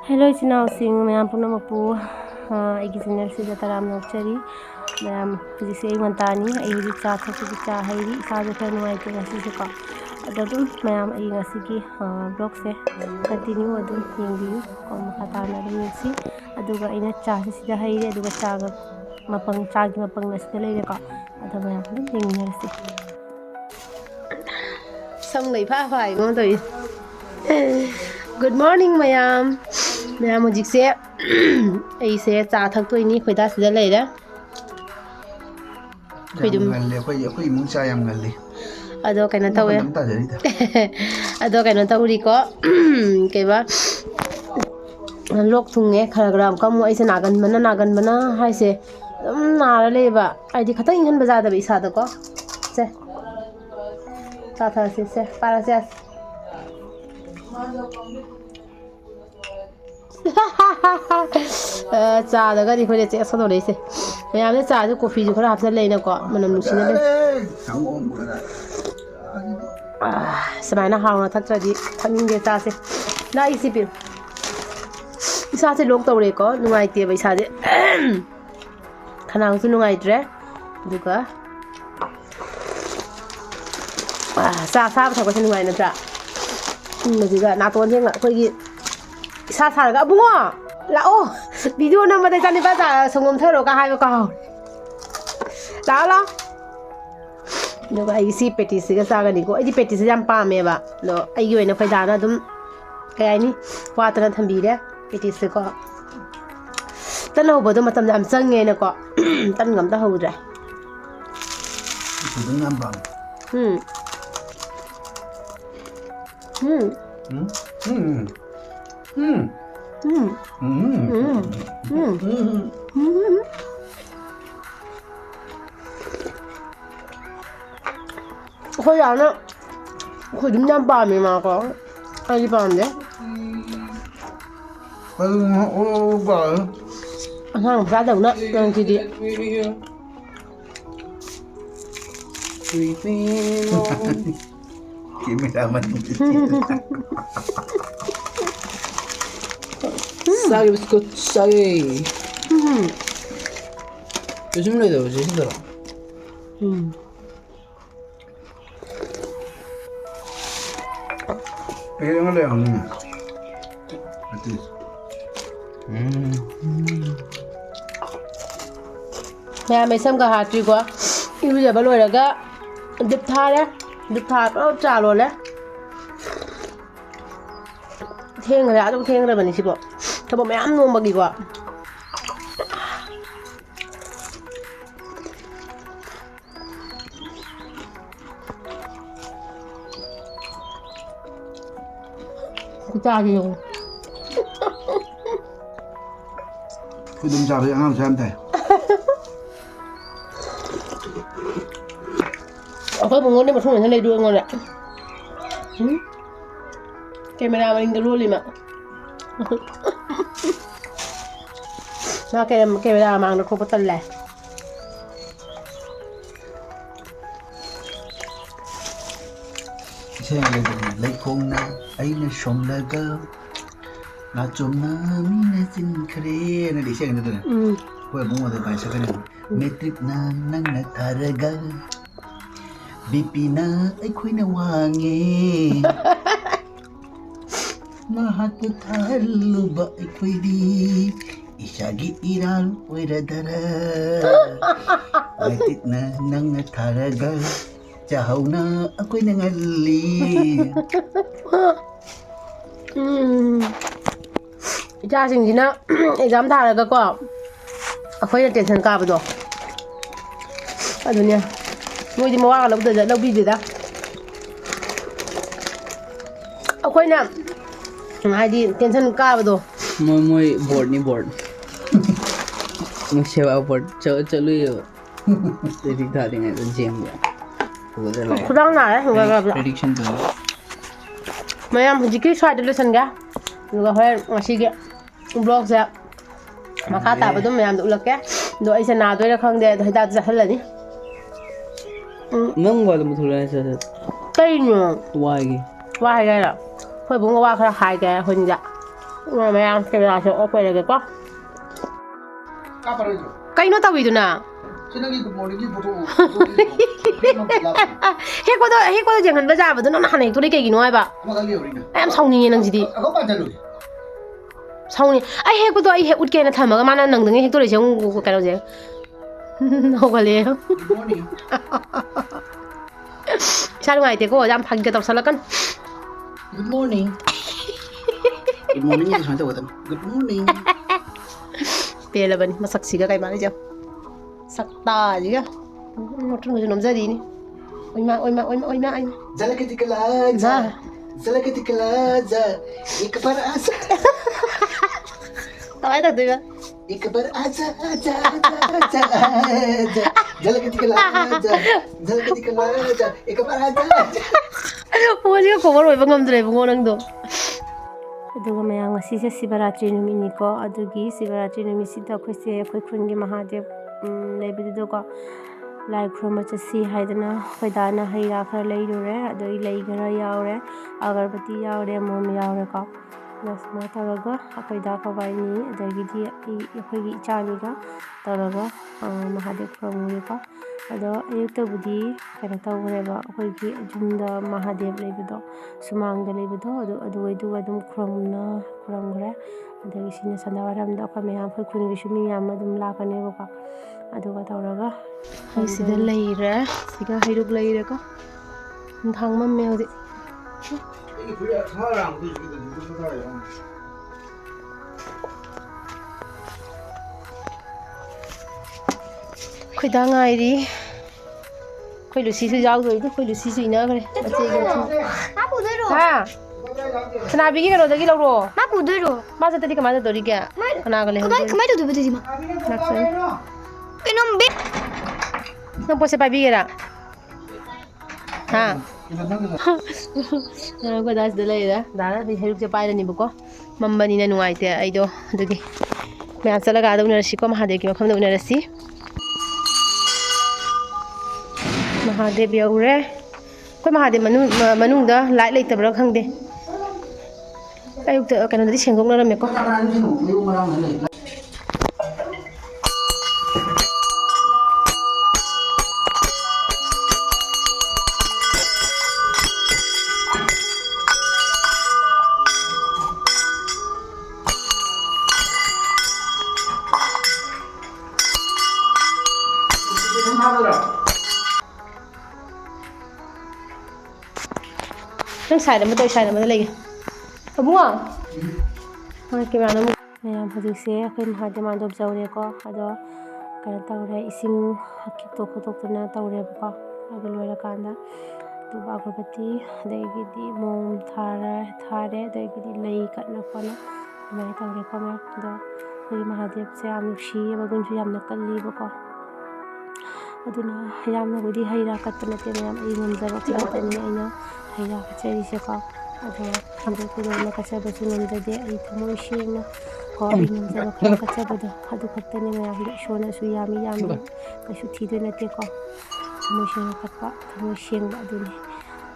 Hello इचिनाउसिंग ma'am पुनमकपु अगी channel से तराम नौचरी ma'am हजिसे मंतानी हजी चा थोड़ी चा हईरी इसाजो खर नुआइते ngasiको अदुम मैम की ब्लॉग से कंटिन्यू अदुम येंबियु को मखा ताना अदुम येंसी अदुगा अइना चा से सिदा हईरे अदुगा चागा मपंग चागी मपंग नसिदा लेरेको अदु मैम अदुम येंगिनरसी सम लई फा फाई गो तोई गुड मॉर्निंग मैम मैम हजिसे ऐसे चा थक्तोइनी खोइदा सिदा लेरे खोइदुम अखोई इमुंग चा याम गल्ली अदो कइना तवे अदो कइना तउरीको केबा लोक थुंगे खरग्राम कमु ऐसे नागन बना हाइसे दम नारा लेबा आइदि खतंग इंहन बजादबे इसादको से चा थासे से पारासे चादगदी खोले चे सदोरेसे मैमने चाजु कॉफी जो खरा हाफसा लेनको मनम नुसिना ले समायना हावना थक्त्रदि थनिंगे चासे ना इसी पे इसासे लोक तौरेको नुंगाइते बैसाजे खनाउसु नुंगाइत्रे दुगा चा साब थको से नुंगाइ नत्रा मजिगा नातोन जेंग अखोइगी इसा सारगा बुंगो लाओ वीडियो नंबर जाने बाजा संगम थरो का हाइबो का लाओ लाओ दुगा इसी पेटिस गा सागनिको इदि पेटिस याम पामेबा लो आइगी ओइना फैदाना दुम कयाइनी वातना थंबीरे पेटिस को तन होबदो मतम याम चंगेना को तन गमता होद्रे सुदुं नाम बाम खोइ याना खोइ दुम याम पामे माको आइली पामदे ओ बा हाँ जादौना नंकिदि Cameraman Sagi biscuit sagi. 요즘 레이더 뭐지 힘들어. Pegang ada yang ni. Betul. Ma'am ऐसा का हाथी को इरुजब लोइरगा दिप थारे दिप था चा लोले थेंगरे आदम थेंगरबनि सिबो थबो मैम नोंबगी को कुचागी हो Kudum cabai yang santai. Aku bangun ni masuk ni dua ngon tak? Kamera paling dulu lima. Nak kamera mang nak kau betul lah. Saya lagi kong na, ay na shom laga. Na chom na mina sin kare na di siya ganito na. Kaya bungo na ba siya ganito. Metrip na nang nataraga. BP na ay ko'y nawangi. Lahat po talo ba ay ko'y di. Isagi iral ko'y radara. Metrip na nang nataraga. Jahaw na ako'y nangali. इचासिंगजिना exam थारगा को अखोइना tension काबदो अदुनिया मोइदि मवागा लौददा लौबिदिदा अखोइना हाइदि tension काबदो मोय board नि board सेवा board चलु यो predict थादिङ है GeM खुदाङ नारे हुगा प्रेडिक्शन तो मैम हुजिकि स्वाइद लेसनगा दुगा होय ngasiगे ब्लॉग से मखा ताबदो मैम उलके दो ऐसे नादोइरा खंगदे हिदा जाहलनी नंग वाला मुथुला से कइनो वागी वाई गारा होय बुंगा वा खरा हाय गा होनिजा ꯃꯌꯥꯝ ꯀꯦꯃꯦꯔꯥꯁꯨ ꯑꯣꯐ ꯑꯣꯏꯔꯒꯦꯀꯣ 까빠르죠. ꯀꯩꯅꯣ ꯇꯧꯋꯤꯗꯨꯅ 지난기 굿모닝이 보통 ꯍꯦꯛꯄꯗꯣ ꯌꯦꯡꯍꯟꯕ ꯌꯥꯕꯗꯣ ꯅꯪꯅ ꯍꯥꯟꯅ ꯍꯦꯛꯇꯣꯔꯤ ꯀꯩꯒꯤꯅꯣ ꯍꯥꯏꯕ 아마 갈게 우리는. ꯑꯩ ꯌꯥꯝ ꯁꯥꯎꯅꯤꯡꯉꯦ ꯅꯪꯁꯤꯗꯤ 아까 반찬으로. 사원이 아이 해고도 아이 해 웃게나 타마가 만한 능능이 핵도리 정 그러지 나오갈래요 굿모닝. 촬영할 때고 ям 방귀가 덮살라간 굿모닝. 굿모닝이 저한테 오거든. 굿모닝. 빼라버니 마삭시가 가이 말이죠 삭다 지가 어떤 거좀 넘자리니 얼마 아이 잘라케티클라자. 잘라케티클라자. 이까파라 아자. 나와야 돼 이까파라 아자. 잘라케티클라자. 잘라케티클라자. 이까파라 아자. 뭐지가 고마워 왜 방금들에 붕어랑도 ꯑꯗꯨꯒ ꯃꯌꯥꯝ ꯉꯁꯤꯁꯦ ꯁꯤꯕꯔꯥꯇ꯭ꯔꯤ ꯅꯨꯃꯤꯠꯅꯤꯀꯣ ꯑꯗꯨꯒꯤ ꯁꯤꯕꯔꯥꯇ꯭ꯔꯤ ꯅꯨꯃꯤꯠꯁꯤꯗ ꯑꯩꯈꯣꯏꯁꯦ ꯑꯩꯈꯣꯏ ꯈꯨꯟꯒꯤ ꯃꯍꯥꯗꯦꯕ ꯂꯩꯕꯗꯨꯗꯀꯣ ꯂꯥꯏ ꯈꯨꯔꯨꯝꯕ ꯆꯠꯁꯤ ꯍꯥꯏꯗꯅ ꯑꯩꯈꯣꯏꯗꯥꯅ ꯍꯩ ꯔꯥ ꯈꯔ ꯂꯩꯔꯨꯔꯦ ꯑꯗꯒꯤ ꯂꯩ ꯈꯔ ꯌꯥꯎꯔꯦ ꯑꯒꯔꯕꯇꯤ ꯌꯥꯎꯔꯦ ꯃꯣꯝ ꯌꯥꯎꯔꯦꯀꯣ ꯑꯗ ꯁꯨꯃꯥꯏꯅ ꯇꯧꯔꯒ ꯑꯩꯈꯣꯏꯗꯥ ꯀꯕꯥꯏꯅꯤ ꯑꯗꯒꯤꯗꯤ ꯑꯩꯈꯣꯏꯒꯤ ꯏꯆꯥꯅꯤꯒ ꯇꯧꯔꯒ ꯃꯍꯥꯗꯦꯕ ꯈꯨꯔꯨꯝꯃꯨꯔꯦꯀꯣ ꯑꯗꯣ ꯑꯌꯨꯛꯇꯕꯨꯗꯤ ꯀꯩꯅꯣ ꯇꯧꯈ꯭ꯔꯦꯕ ꯑꯩꯈꯣꯏꯒꯤ ꯌꯨꯝꯗ ꯃꯍꯥꯗꯦꯕ ꯂꯩꯕꯗꯣ ꯁꯨꯃꯥꯡꯗ ꯂꯩꯕꯗꯣ ꯑꯗꯨꯒꯩꯗꯨꯒ ꯑꯗꯨꯝ ꯈꯨꯔꯨꯝꯈ꯭ꯔꯦ ꯑꯗꯒꯤ ꯁꯤꯅ ꯁꯟꯗꯥꯋꯥꯏꯔꯝꯗ ꯑꯩꯈꯣꯏ ꯃꯌꯥꯝ ꯑꯩꯈꯣꯏ ꯈꯨꯟꯒꯤꯁꯨ ꯃꯤ ꯃꯌꯥꯝ ꯑꯗꯨꯝ ꯂꯥꯛꯀꯅꯦꯕꯀꯣ ꯑꯗꯨꯒ ꯇꯧꯔꯒ ꯑꯩ ꯁꯤꯗ ꯂꯩꯔꯦ ꯁꯤꯒ ꯍꯩꯔꯨꯛ ꯂꯩꯔꯦꯀꯣ ꯅꯨꯡꯊꯥꯡ ꯃꯝꯃꯦ ꯍꯧꯖꯤꯛ 이게 불이야. 사람 그 죽이다 누구 살아요? ꯑꯩꯈꯣꯏꯗꯥ ꯉꯥꯏꯔꯤ ꯑꯩꯈꯣꯏ ꯂꯨꯁꯤꯁꯨ ꯌꯥꯎꯗꯣꯏꯗꯤ ꯑꯩꯈꯣꯏ ꯂꯨꯁꯤꯁꯨ 이나ꯈ꯭ꯔꯦ ꯃꯥ ꯄꯨꯗꯣꯏꯔꯣ ꯍꯥ ꯁꯅꯥꯕꯤꯒꯤ ꯀꯩꯅꯣꯗꯒꯤ ꯂꯧꯔꯣ ꯃꯥ ꯄꯨꯗꯣꯏꯔꯣ ꯃꯥ ꯆꯠꯇꯗꯤ ꯀꯃꯥꯏꯅ ꯇꯧꯗꯣꯔꯤꯒꯦ ꯀꯅꯥꯒ ꯂꯩꯍꯧꯗꯣꯏꯅꯣ ꯀꯃꯥꯏ ꯇꯧꯗꯣꯏꯕ ꯑꯗꯨꯗꯤ ꯃꯥ ꯂꯥꯛꯁꯟ ꯀꯩꯅꯣꯝ ꯕꯦꯛ ꯅꯪ ꯄꯣꯠꯁꯦ ꯄꯥꯏꯕꯤꯒꯦꯔꯥ ꯍꯥ ꯑꯩꯈꯣꯏ ꯗꯥ ꯁꯤꯗ ꯂꯩꯔꯦ ꯗꯥꯅ ꯍꯩꯔꯨꯛꯁꯦ ꯄꯥꯏꯔꯅꯤꯕꯀꯣ ꯃꯝꯕꯅꯤꯅ ꯅꯨꯡꯉꯥꯏꯇꯦ ꯑꯩꯗꯣ ꯑꯗꯨꯒꯤ ꯃꯌꯥꯝ ꯆꯠꯂꯒ ꯑꯥꯗ ꯎꯅꯔꯁꯤꯀꯣ ꯃꯍꯥꯗꯦꯕꯀꯤ ꯃꯐꯝꯗ ꯎꯅꯔꯁꯤ ꯃꯍꯥꯗꯦꯕ ꯌꯧꯔꯦ ꯑꯩꯈꯣꯏ ꯃꯍꯥꯗꯦꯕ ꯃꯅꯨꯡꯗ ꯂꯥꯏꯠ ꯂꯩꯇꯕ꯭ꯔꯥ ꯈꯪꯗꯦ ꯑꯌꯨꯛꯇ ꯀꯩꯅꯣꯗꯗꯤ ꯁꯦꯡꯗꯣꯛꯅꯔꯝꯃꯦꯀꯣ ꯅꯪ ꯁꯥꯏड ꯑꯃꯗ ꯁꯥꯏड ꯑꯃꯗ ꯂꯩꯒꯦ ꯑꯕꯨꯡꯉꯣ ꯍꯣꯏ ꯀꯦꯃꯦꯔꯥꯅ ꯑꯃꯨꯛ ꯃꯌꯥꯝ ꯍꯧꯖꯤꯛꯁꯦ ꯑꯩꯈꯣꯏ ꯃꯍꯥꯗꯦꯕ ꯃꯥꯟꯗꯣꯞ ꯌꯧꯔꯦꯀꯣ ꯑꯗꯣ ꯀꯩꯅꯣ ꯇꯧꯔꯦ ꯏꯁꯤꯡ ꯈꯤꯛꯇꯣꯛ ꯈꯣꯠꯇꯣꯛꯇꯅ ꯇꯧꯔꯦꯕꯀꯣ ꯑꯗꯨ ꯂꯣꯏꯔꯀꯥꯟꯗ ꯗꯨꯕ ꯑꯒꯔꯕꯇꯤ ꯑꯗꯒꯤꯗꯤ ꯃꯣꯝ ꯊꯥꯔꯦ ꯑꯗꯒꯤꯗꯤ ꯂꯩ ꯀꯠꯅ ꯈꯣꯠꯅ ꯑꯗꯨꯃꯥꯏꯅ ꯇꯧꯔꯦꯀꯣ ꯃꯌꯥꯝ ꯑꯗꯣ ꯑꯩꯈꯣꯏꯒꯤ ꯃꯍꯥꯗꯦꯕꯁꯦ ꯌꯥꯝ ꯅꯨꯡꯁꯤꯌꯦ ꯃꯒꯨꯟꯁꯨ ꯌꯥꯝꯅ ꯀꯜꯂꯤꯕꯀꯣ ꯑꯗꯨꯅ ꯌꯥꯝꯅꯕꯨꯗꯤ ꯍꯩ ꯔꯥ ꯀꯠꯄ ꯅꯠꯇꯦ ꯃꯌꯥꯝ ꯑꯩ ꯉꯝꯖꯕ ꯈꯛꯇꯅꯤ ꯑꯩꯅ ꯍꯩ ꯔꯥ ꯀꯠꯆꯔꯤꯁꯦꯀꯣ ꯑꯗꯣ ꯍꯟꯗꯣꯛ ꯊꯣꯏꯗꯣꯛꯅ ꯀꯠꯆꯕꯁꯨ ꯉꯝꯖꯗꯦ ꯑꯩ ꯊꯃꯣꯏ ꯁꯦꯡꯅ ꯀꯣ ꯑꯩ ꯉꯝꯖꯕ ꯈꯔ ꯀꯠꯆꯕꯗꯣ ꯑꯗꯨ ꯈꯛꯇꯅꯤ ꯃꯌꯥꯝꯗ ꯏꯁꯣꯔꯅꯁꯨ ꯌꯥꯝꯗꯦ ꯀꯩꯁꯨ ꯊꯤꯗꯣꯏ ꯅꯠꯇꯦꯀꯣ ꯊꯃꯣꯏ ꯁꯦꯡꯅ ꯀꯠꯄ ꯊꯃꯣꯏ ꯁꯦꯡꯕ ꯑꯗꯨꯅꯤ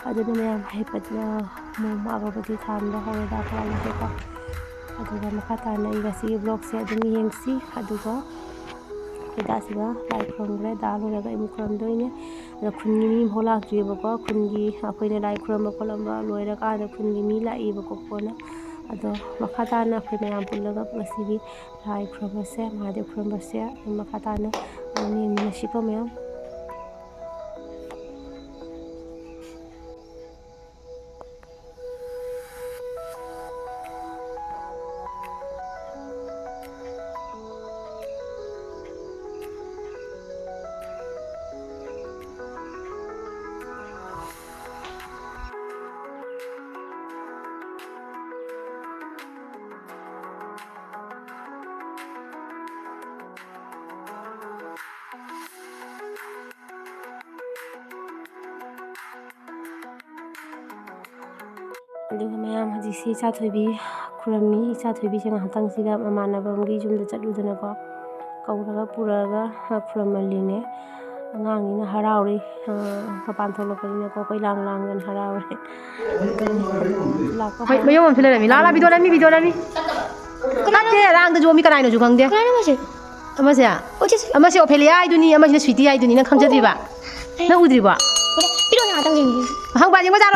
ꯑꯗꯨꯅ ꯃꯌꯥꯝ ꯍꯩꯄꯠꯅ ꯃꯣꯝ ꯑꯒꯔꯕꯇꯤ ꯊꯥꯟꯕ ꯍꯧꯔꯦꯗ ꯀꯕꯥꯏꯅꯁꯦꯀꯣ ꯑꯗꯨꯒ ꯃꯈꯥ ꯇꯥꯅ ꯑꯩ ꯉꯁꯤꯒꯤ ꯕ꯭ꯂꯣꯛꯁꯦ ꯑꯗꯨꯝ ꯌꯦꯡꯁꯤ ꯑꯗꯨꯒ ꯑꯩꯈꯣꯏ ꯗꯥꯁꯤꯒ ꯂꯥꯏ ꯈꯨꯔꯨꯝꯈ꯭ꯔꯦ ꯗꯥ ꯂꯣꯏꯔꯒ ꯑꯩ ꯑꯃꯨꯛ ꯈꯨꯔꯨꯝꯗꯣꯏꯅꯦ ꯑꯗꯣ ꯈꯨꯟꯒꯤ ꯃꯤ ꯑꯃꯐꯥꯎ ꯂꯥꯛꯇ꯭ꯔꯤꯕꯀꯣ ꯈꯨꯟꯒꯤ ꯑꯩꯈꯣꯏꯅ ꯂꯥꯏ ꯈꯨꯔꯨꯝꯕ ꯈꯣꯠꯂꯝꯕ ꯂꯣꯏꯔꯀꯥꯟꯗ ꯈꯨꯟꯒꯤ ꯃꯤ ꯂꯥꯛꯏꯕꯀꯣ ꯀꯣꯟꯅ ꯑꯗꯣ ꯃꯈꯥ ꯇꯥꯅ ꯑꯩꯈꯣꯏ ꯃꯌꯥꯝ ꯄꯨꯜꯂꯒ ꯉꯁꯤꯒꯤ ꯂꯥꯏ ꯈꯨꯔꯨꯝꯕꯁꯦ ꯃꯍꯥꯗꯦꯕ ꯈꯨꯔꯨꯝꯕꯁꯦ ꯑꯗꯨꯝ ꯃꯈꯥ ꯇꯥꯅ ꯑꯗꯨꯝ ꯌꯦꯡꯃꯤꯟꯅꯁꯤꯀꯣ ꯃꯌꯥꯝ ꯑꯗꯨꯒ ꯃꯌꯥꯝ ꯍꯧꯖꯤꯛꯁꯤ ꯏꯆꯥꯊꯣꯏꯕꯤ ꯈꯨꯔꯝꯃꯤ ꯏꯆꯥꯊꯣꯏꯕꯤꯁꯦ ꯉꯥꯏꯍꯥꯛꯇꯪꯁꯤꯗ ꯃꯃꯥꯟꯅꯕ ꯑꯃꯒꯤ ꯌꯨꯝꯗ ꯆꯠꯂꯨꯗꯅꯀꯣ ꯀꯧꯔꯒ ꯄꯨꯔꯛꯑꯒ ꯈꯨꯔꯝꯍꯜꯂꯤꯅꯦ ꯑꯉꯥꯡꯅꯤꯅ ꯍꯔꯥꯎꯔꯤ ꯃꯄꯥꯟ ꯊꯣꯛꯂꯛꯄꯅꯤꯅꯀꯣ ꯀꯣꯏꯂꯥꯡ ꯂꯥꯡꯗꯅ ꯍꯔꯥꯎꯔꯦ ꯂꯥꯛꯄ ꯃꯌꯨꯝ ꯑꯃꯁꯨ ꯂꯩꯔꯝꯃꯤ ꯂꯥꯛꯑꯣ ꯚꯤꯗꯤꯑꯣ ꯅꯝꯃꯤ ꯅꯠꯇꯦ ꯔꯥꯡꯗꯁꯨ ꯃꯤ ꯀꯅꯥꯅꯣꯁꯨ ꯈꯪꯗꯦ 그나는 뭐지? ꯑꯃꯁꯦ 어째서? ꯑꯃꯁꯦ 오페리아 아이두니 ꯑꯃꯁꯤꯅ 스위티 아이두니 ꯅꯪ ꯈꯪꯖꯗ꯭ꯔꯤꯕ ꯅꯪ 우드리ꯕ 그래 이런 거 당신. 항바 쟁거 자로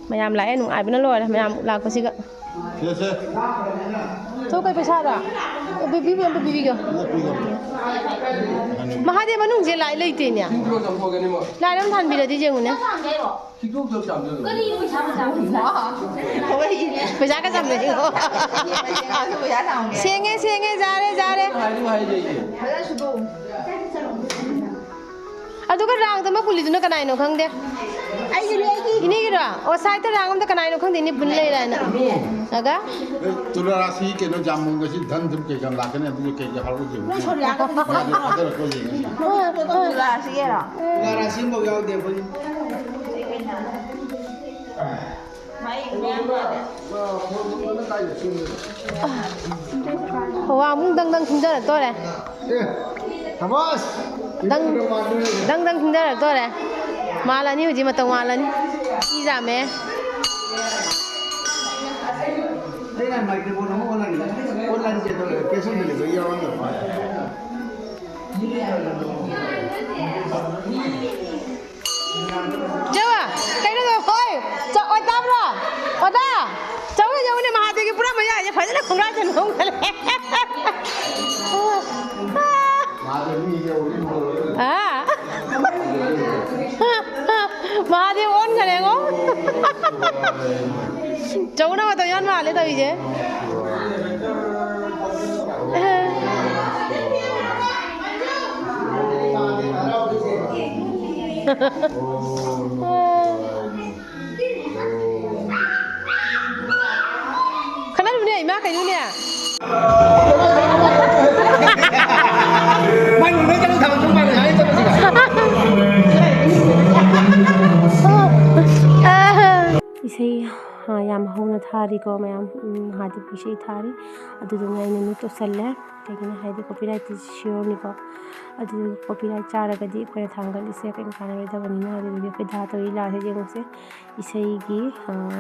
ꯃꯌꯥꯝ ꯂꯥꯛꯑꯦ ꯅꯨꯡꯉꯥꯏꯕꯅ ꯂꯣꯏꯔꯦ ꯃꯌꯥꯝ ꯂꯥꯛꯄꯁꯤꯒ ꯊꯣꯛ ꯀꯩ ꯄꯩꯁꯥꯔꯣ ꯕꯤꯕꯤꯒ ꯕꯤꯕꯤꯒ ꯃꯍꯥꯗꯦ ꯃꯅꯨꯡꯁꯦ ꯂꯥꯏ ꯂꯩꯇꯦꯅꯦ ꯂꯥꯏ ꯑꯃ ꯊꯥꯟꯕꯤꯔꯗꯤ ꯌꯦꯡꯉꯨꯅꯦ ꯄꯩꯁꯥꯒ ꯆꯝꯗꯣꯏꯅꯤꯀꯣ ꯁꯦꯡꯉꯦ ꯁꯦꯡꯉꯦ ꯖꯥꯔꯦ ꯖꯥꯔꯦ ꯑꯗꯨꯒ ꯔꯥꯡꯗ ꯑꯃ ꯄꯨꯜꯂꯤꯗꯨꯅ ꯀꯅꯥꯏꯅꯣ ꯈꯪꯗꯦ 이니기로 사이트 랑음도 그나이노 콩데 니 분레라나 아가 तुलराशि के नो जामुन के धन धन के जम लाके ने के के हाल के नो छोरी आगे अदर को जी तुलराशि मो याव दे कोई 와 뭉당당 힘들어 또래 Thomas 당당 힘들어 또래 말하니 오지 마또 말하니 이자매 내가 마이크로폰 너무 온라인 제도 계속 들리고 이어온다 봐 저와 그래도 호이 저 어디다브라 어다 저거 저번에 마하대기 뿌라면 야 이제 벌써 공라지 놓은 거래 아 마하대 온 거래고 저거나 더 연마 안 해도 이제 khana dunia ima kai dunia mai muốn nói trong thằng chúng mày là ai cho isei yam hona thari ko mayam hadi isei thari adu dunga ina mi to salle kagina haidi copyright sure ni ko adu copyright chara gadi ko thangal ise kan kana da bani na adu ke da to ila he jeng se isei gi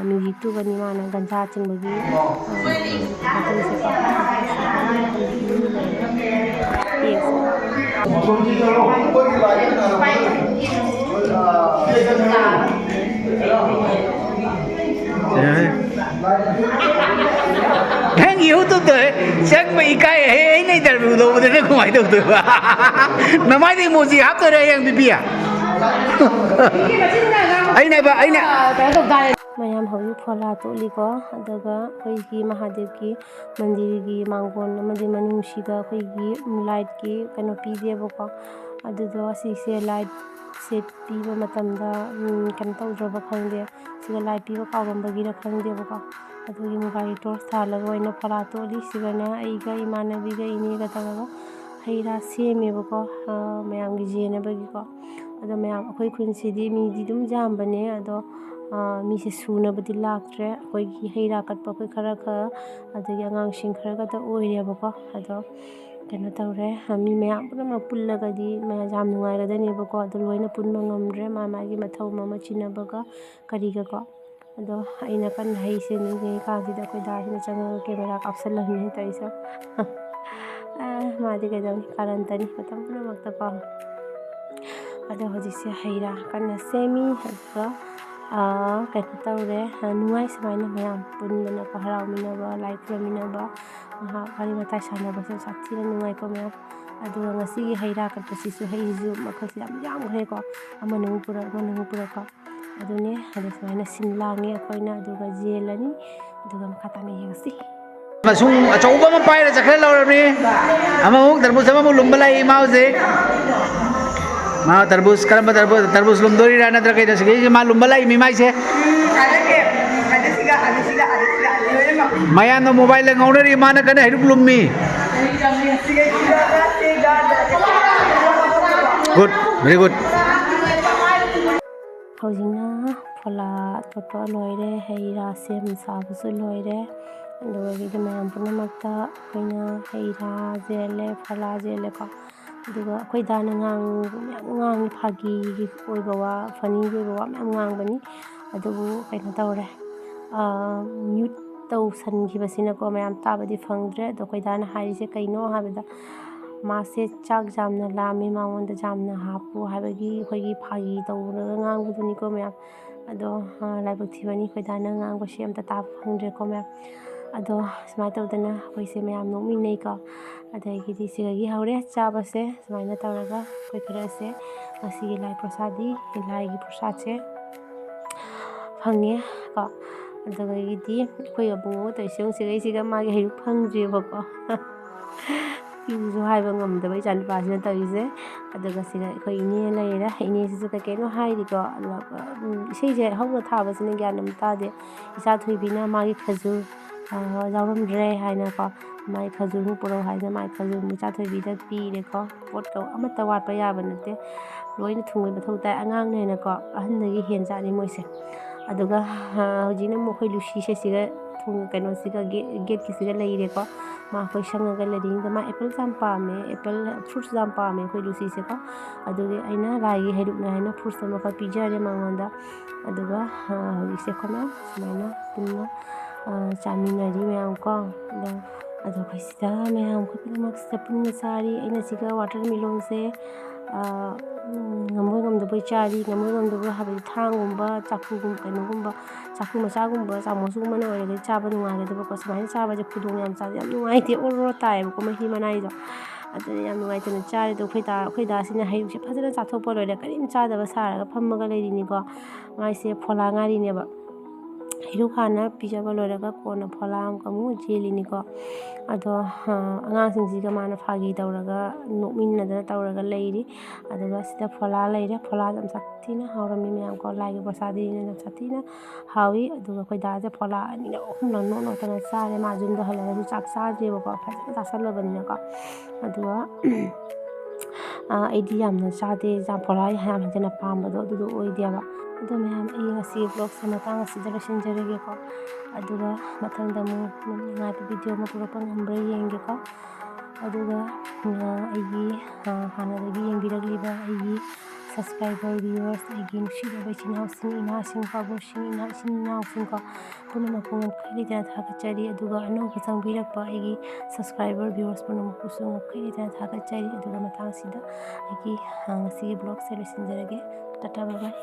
music tu bani mana ganja ching bagi Đang yếu tôi tới chắc mấy cái ấy này tại vì đâu nó không phải đầu tư à nó mai thì một gì hấp tới đây em bị à ấy này bà ấy này mayam hau phola to liko adaga khoi gi mahadev ki mandir gi mangon amadi manung siga khoi gi light ki canopy deba ko adu do si se light se pi ba matam da kan tau joba khangde siga light pi ba ka gamba gi ra khangde ba ko adu gi mobile torch thala go ina phola to li siga na ai ga imana bi ga ini ga ta ga haira se me ba ko mayam gi jene ba gi ko adu mayam khoi khun si di mi di dum jam bane ado mi se suna badi laktre koi gi heira kat pa koi khara kha adagi angang sing khara ga ta oire ba ko ado kena tawre mi me am pura ma pulla ga di ma jam nungai ga dani ba ko ado loina pun ma ngamre ma ma gi mathau ma ma china ba ga kari ga ko ado aina kan hai se ni ge ka si da koi da ni chang camera capsule la ni ta isa ma di ga dam karan tani patam pura makta ko ado hoji se heira kan semi ha kaya tawre nuai samaina mayam punna ko harawminaba like raminaba kari mata sana ba sa sathi nuai ko mayam adu ngasi haira kat pasisu heizu makhasi yam gre ko amanu pura ko adu ne hade samaina sinlange koina adu ga jelani adu ga khatani yasi masung achauba ma pai ra chakhle lawrami amamuk darbus amamuk lumbalai mause ma tarbus karamba tarbus lumdori rana tra kai dasge ma lumbalai mi mai se maya no mobile le ngaunari mana kana hirup lummi good, very good. ꯍꯧꯖꯤꯛꯅ ꯐꯣꯂꯥ ꯇꯣꯠꯄ ꯂꯣꯏꯔꯦ, ꯍꯩ ꯔꯥ ꯁꯦꯝ ꯁꯥꯕꯁꯨ ꯂꯣꯏꯔꯦ, ꯑꯗꯨꯒ ꯃꯌꯥꯝ ꯄꯨꯝꯅꯃꯛꯇ ꯑꯩꯈꯣꯏꯅ ꯍꯩ ꯔꯥ ꯖꯦꯜꯂꯦ, ꯐꯣꯂꯥ ꯖꯦꯜꯂꯦꯀꯣ, ꯑꯗꯨꯒ ꯑꯩꯈꯣꯏ ꯗꯥꯅ ꯃꯌꯥꯝ ꯉꯥꯡꯉꯤ, ꯐꯥꯒꯤꯒꯤ ꯑꯣꯏꯕ ꯋꯥ, ꯐꯅꯤꯒꯤ ꯑꯣꯏꯕ ꯋꯥ ꯃꯌꯥꯝ ꯉꯥꯡꯕꯅꯤ, ꯑꯗꯨꯕꯨ ꯀꯩꯅꯣ ꯇꯧꯔꯦ, ꯃ꯭ꯌꯨꯠ ꯇꯧꯁꯟꯈꯤꯕꯁꯤꯅꯀꯣ ꯃꯌꯥꯝ ꯇꯥꯕꯗꯤ ꯐꯪꯗ꯭ꯔꯦ꯫ ꯑꯗꯣ ꯑꯩꯈꯣꯏ ꯗꯥꯅ ꯍꯥꯏꯔꯤꯁꯦ ꯀꯩꯅꯣ ꯍꯥꯏꯕꯗ, ꯃꯥꯁꯦ ꯆꯥꯛ ꯌꯥꯝꯅ ꯂꯥꯝꯃꯤ, ꯃꯉꯣꯟꯗ ꯌꯥꯝꯅ ꯍꯥꯞꯄꯨ ꯍꯥꯏꯕꯒꯤ ꯑꯩꯈꯣꯏꯒꯤ ꯐꯥꯒꯤ ꯇꯧꯔꯒ ꯉꯥꯡꯕꯗꯨꯅꯤꯀꯣ ꯃꯌꯥꯝ, ꯑꯗꯣ ꯂꯥꯏꯕꯛ ꯊꯤꯕꯅꯤ ꯑꯩꯈꯣꯏ ꯗꯥꯅ ꯉꯥꯡꯕꯁꯦ ꯑꯝꯇ ꯇꯥꯕ ꯐꯪꯗ꯭ꯔꯦꯀꯣ ꯃꯌꯥꯝ, ꯑꯗꯣ ꯁꯨꯃꯥꯏꯅ ꯇꯧꯗꯅ ꯑꯩꯈꯣꯏꯁꯦ ꯃꯌꯥꯝ ꯅꯣꯛꯃꯤꯟꯅꯩꯀꯣ, ꯑꯗꯒꯤꯗꯤ ꯁꯤꯗꯒꯤ ꯍꯧꯔꯦ ꯆꯥꯕꯁꯦ, ꯁꯨꯃꯥꯏꯅ ꯇꯧꯔꯒ ꯑꯩꯈꯣꯏ ꯈꯔꯁꯦ ꯉꯁꯤꯒꯤ ꯂꯥꯏ ꯄ꯭ꯔꯁꯥꯗꯤ, ꯂꯥꯏꯒꯤ ꯄ꯭ꯔꯁꯥꯗꯁꯦ ꯐꯪꯉꯦ ꯀꯣ, ꯑꯗꯨꯗꯒꯤꯗꯤ ꯑꯩꯈꯣꯏ ꯑꯕꯨꯡꯉꯣ ꯇꯧꯔꯤꯁꯦ ꯁꯤꯒꯩꯁꯤꯒ ꯃꯥꯒꯤ ꯍꯩꯔꯨꯛ ꯐꯪꯗ꯭ꯔꯤꯕꯀꯣ ꯄꯤꯕꯁꯨ ꯍꯥꯏꯕ ꯉꯝꯗꯕ ꯏꯆꯥ ꯅꯨꯄꯥꯁꯤꯅ ꯇꯧꯔꯤꯁꯦ, ꯑꯗꯨꯒ ꯁꯤꯗ ꯑꯩꯈꯣꯏ ꯏꯅꯦ ꯂꯩꯔꯦ, ꯏꯅꯦꯁꯤꯁꯨ ꯀꯩꯅꯣ ꯍꯥꯏꯔꯤꯀꯣ, ꯏꯁꯩꯁꯦ ꯍꯧꯅ ꯊꯥꯕꯁꯤꯅ ꯒ꯭ꯌꯥꯟ ꯑꯃ ꯇꯥꯗꯦ, ꯏꯆꯥ ꯊꯣꯏꯕꯤꯅ ꯃꯥꯒꯤ ꯈꯖꯨꯔ ꯌꯥꯎꯔꯝꯗ꯭ꯔꯦ ꯍꯥꯏꯅꯀꯣ, ꯃꯥꯒꯤ ꯈꯖꯨꯔꯃꯨꯛ ꯄꯨꯔꯛꯎ ꯍꯥꯏꯗꯅ ꯃꯥꯒꯤ ꯈꯖꯨꯔ ꯏꯆꯥ ꯊꯣꯏꯕꯤꯗ ꯄꯤꯔꯦꯀꯣ, ꯄꯣꯠꯀ ꯑꯃꯠꯇ ꯋꯥꯠꯄ ꯌꯥꯕ ꯅꯠꯇꯦ, ꯂꯣꯏꯅ ꯊꯨꯡꯕꯩ ꯃꯊꯧ ꯇꯥꯏ, ꯑꯉꯥꯡꯅꯦꯅꯀꯣ ꯑꯍꯟꯗꯒꯤ ꯍꯦꯟ ꯆꯥꯠꯅꯤ ꯃꯣꯏꯁꯦ, ꯑꯗꯨꯒ ꯍꯧꯖꯤꯛꯅ ꯑꯃꯨꯛ ꯑꯩꯈꯣꯏ ꯂꯨꯁꯤꯁꯦ ꯁꯤꯒ ꯀꯩꯅꯣꯁꯤꯒ ꯒꯦꯠꯀꯤꯁꯤꯒ ꯂꯩꯔꯦꯀꯣ, ꯃꯥ ꯑꯩꯈꯣꯏ ꯁꯪꯉꯒ ꯂꯩꯔꯤꯉꯩꯗ ꯃꯥ ꯑꯦꯄꯜꯁꯦ ꯌꯥꯝ ꯄꯥꯝꯃꯦ, ꯑꯦꯄꯜ ꯐ꯭ꯔꯨꯠꯁ ꯌꯥꯝ ꯄꯥꯝꯃꯦ ꯑꯩꯈꯣꯏ ꯂꯨꯁꯤꯁꯦꯀꯣ, ꯑꯗꯨꯒꯤ ꯑꯩꯅ ꯂꯥꯏꯒꯤ ꯍꯩꯔꯨꯛꯅꯦ ꯍꯥꯏꯅ ꯐ꯭ꯔꯨꯠꯁ ꯑꯃꯈꯛ ꯄꯤꯖꯔꯦ ꯃꯉꯣꯟꯗ, ꯑꯗꯨꯒ ꯍꯧꯖꯤꯛꯁꯦ ꯑꯩꯈꯣꯏꯅ ꯁꯨꯃꯥꯏꯅ ꯄꯨꯟꯅ ꯆꯥꯃꯤꯟꯅꯔꯤ ꯃꯌꯥꯝ ꯀꯣ, ꯑꯗꯣ ꯑꯩꯈꯣꯏ ꯁꯤꯗ ꯃꯌꯥꯝ ꯑꯩꯈꯣꯏ ꯄꯨꯝꯅꯃꯛꯁꯤꯗ ꯄꯨꯟꯅ ꯆꯥꯔꯤ, ꯑꯩꯅ ꯁꯤꯒ ꯋꯥꯇꯔꯃꯦꯂꯣꯟꯁꯦ ꯉꯝꯕꯣꯏ ꯉꯝꯗꯕꯣꯏ ꯆꯥꯔꯤ, ꯉꯝꯕꯣꯏ ꯉꯝꯗꯕꯣꯏ ꯍꯥꯏꯕꯗꯤ ꯊꯥꯡꯒꯨꯝꯕ, ꯆꯥꯛꯈꯨꯒꯨꯝꯕ, ꯀꯩꯅꯣꯒꯨꯝꯕ ꯆꯥꯛꯈꯨ ꯃꯆꯥꯒꯨꯝꯕ, ꯆꯥꯃꯁꯒꯨꯝꯕꯅ ꯑꯣꯏꯔꯒꯗꯤ ꯆꯥꯕ ꯅꯨꯡꯉꯥꯏꯒꯗꯕꯀꯣ, ꯁꯨꯃꯥꯏꯅ ꯆꯥꯕꯁꯦ ꯈꯨꯗꯣꯡ ꯌꯥꯝ ꯆꯥꯕ ꯌꯥꯝ ꯅꯨꯡꯉꯥꯏꯇꯦ, ꯑꯣꯔꯣ ꯑꯣꯔꯣ ꯇꯥꯏꯌꯦꯕꯀꯣ ꯃꯍꯤ ꯃꯅꯥꯏꯗꯣ, ꯑꯗꯨꯅ ꯌꯥꯝ ꯅꯨꯡꯉꯥꯏꯇꯅ ꯆꯥꯔꯦ, ꯑꯗꯣ ꯑꯩꯈꯣꯏ ꯗꯥꯁꯤꯅ ꯍꯩꯔꯨꯛꯁꯦ ꯐꯖꯅ ಚಾꯊꯣꯛꯄ ꯂꯣꯏꯔꯦ, ꯀꯔꯤꯝ ꯆꯥꯗꯕ ꯁꯥꯔꯒ ꯐꯝꯃꯒ ꯂꯩꯔꯤꯅꯤꯀꯣ, ꯃꯥꯏꯁꯦ ꯐꯣꯂꯥ ꯉꯥꯏꯔꯤꯅꯦꯕ, ꯍꯩꯔꯨꯛ ꯍꯥꯟꯅ ꯄꯤꯖꯕ ꯂꯣꯏꯔꯒ ꯀꯣꯟꯅ ꯐꯣꯂꯥ ꯑꯃꯨꯛ ꯆꯦꯜꯂꯤꯅꯤꯀꯣ, ꯑꯗꯣ ꯑꯉꯥꯡꯁꯤꯡꯁꯤꯒ ꯃꯥꯅ ꯐꯥꯒꯤ ꯇꯧꯔꯒ ꯅꯣꯛꯃꯤꯟꯅꯗꯅ ꯇꯧꯔꯒ ꯂꯩꯔꯤ, ꯑꯗꯨꯒ ꯁꯤꯗ ꯐꯣꯂꯥ ꯂꯩꯔꯦ, ꯐꯣꯂꯥꯁꯦ ꯌꯥꯝ ꯁꯥꯊꯤꯅ ꯍꯥꯎꯔꯝꯃꯤ ꯃꯌꯥꯝ ꯀꯣ, ꯂꯥꯏꯒꯤ ꯄ꯭ꯔꯁꯥꯗꯤꯅꯤꯅ ꯌꯥꯝ ꯁꯥꯊꯤꯅ ꯍꯥꯎꯏ, ꯑꯗꯨꯒ ꯑꯩꯈꯣꯏ ꯗꯥꯁꯦ ꯐꯣꯂꯥ ꯑꯅꯤꯔꯛ ꯑꯍꯨꯝꯂꯛ ꯅꯣꯛꯅꯣꯛꯇꯅ ꯆꯥꯔꯦ, ꯃꯥ ꯌꯨꯝꯗ ꯍꯜꯂꯒꯁꯨ ꯆꯥꯛ ꯆꯥꯗ꯭ꯔꯦꯕꯀꯣ, ꯐꯖꯅ ꯆꯥꯁꯜꯂꯕꯅꯤꯅꯀꯣ, ꯑꯗꯨꯒ ꯑꯩꯗꯤ ꯌꯥꯝꯅ ꯆꯥꯗꯦ, ꯐꯣꯂꯥ ꯌꯥꯝ ꯍꯦꯟꯅ ꯄꯥꯝꯕꯗꯣ ꯑꯗꯨꯗꯣ ꯑꯣꯏꯗꯦꯕ, ꯑꯗꯣ ꯃꯌꯥꯝ ꯑꯩ ꯉꯁꯤ ꯕ꯭ꯂꯣꯛꯁꯦ ꯃꯇꯥꯡ ꯑꯁꯤꯗ ꯂꯣꯏꯁꯤꯟꯖꯔꯒꯦꯀꯣ, ꯑꯗꯨꯒ ꯃꯊꯪꯗ ꯑꯃꯨꯛ ꯅꯨꯡꯉꯥꯏꯕ ꯚꯤꯗꯤꯑꯣ ꯑꯃ ꯄꯨꯔꯛꯄ ꯉꯝꯕ꯭ꯔꯥ ꯌꯦꯡꯒꯦꯀꯣ, ꯑꯗꯨꯒ ꯑꯩꯒꯤ ꯍꯥꯟꯅꯗꯒꯤ ꯌꯦꯡꯕꯤꯔꯛꯂꯤꯕ ꯑꯩꯒꯤ ꯁꯕꯁꯀ꯭ꯔꯥꯏꯕꯔ ꯚꯤꯌꯨꯋꯔꯁ, ꯑꯩꯒꯤ ꯅꯨꯡꯁꯤꯔꯕ ꯏꯆꯤꯟ ꯏꯅꯥꯎꯁꯤꯡ, ꯏꯃꯥꯁꯤꯡ, ꯄꯥꯕꯨꯡꯁꯤꯡ, ꯏꯆꯤꯟ ꯏꯅꯥꯎꯁꯤꯡꯀꯣ, ꯄꯨꯝꯅꯃꯛꯄꯨ ꯉꯝꯈꯩ ꯂꯩꯇꯅ ꯊꯥꯒꯠꯆꯔꯤ, ꯑꯗꯨꯒ ꯑꯅꯧꯕ ꯆꯪꯕꯤꯔꯛꯄ ꯑꯩꯒꯤ ꯁꯕꯁꯀ꯭ꯔꯥꯏꯕꯔ ꯚꯤꯌꯨꯋꯔꯁ ꯄꯨꯝꯅꯃꯛꯄꯨꯁꯨ ꯉꯝꯈꯩ ꯂꯩꯇꯅ ꯊꯥꯒꯠꯆꯔꯤ, ꯑꯗꯨꯒ ꯃꯇꯥꯡꯁꯤꯗ ꯑꯩꯒꯤ ꯉꯁꯤꯒꯤ ꯕ꯭ꯂꯣꯛꯁꯦ ꯂꯣꯏꯁꯤꯟꯖꯔꯒꯦ, ꯇꯥꯇꯥ ꯕꯥꯏ ꯕꯥꯏ꯫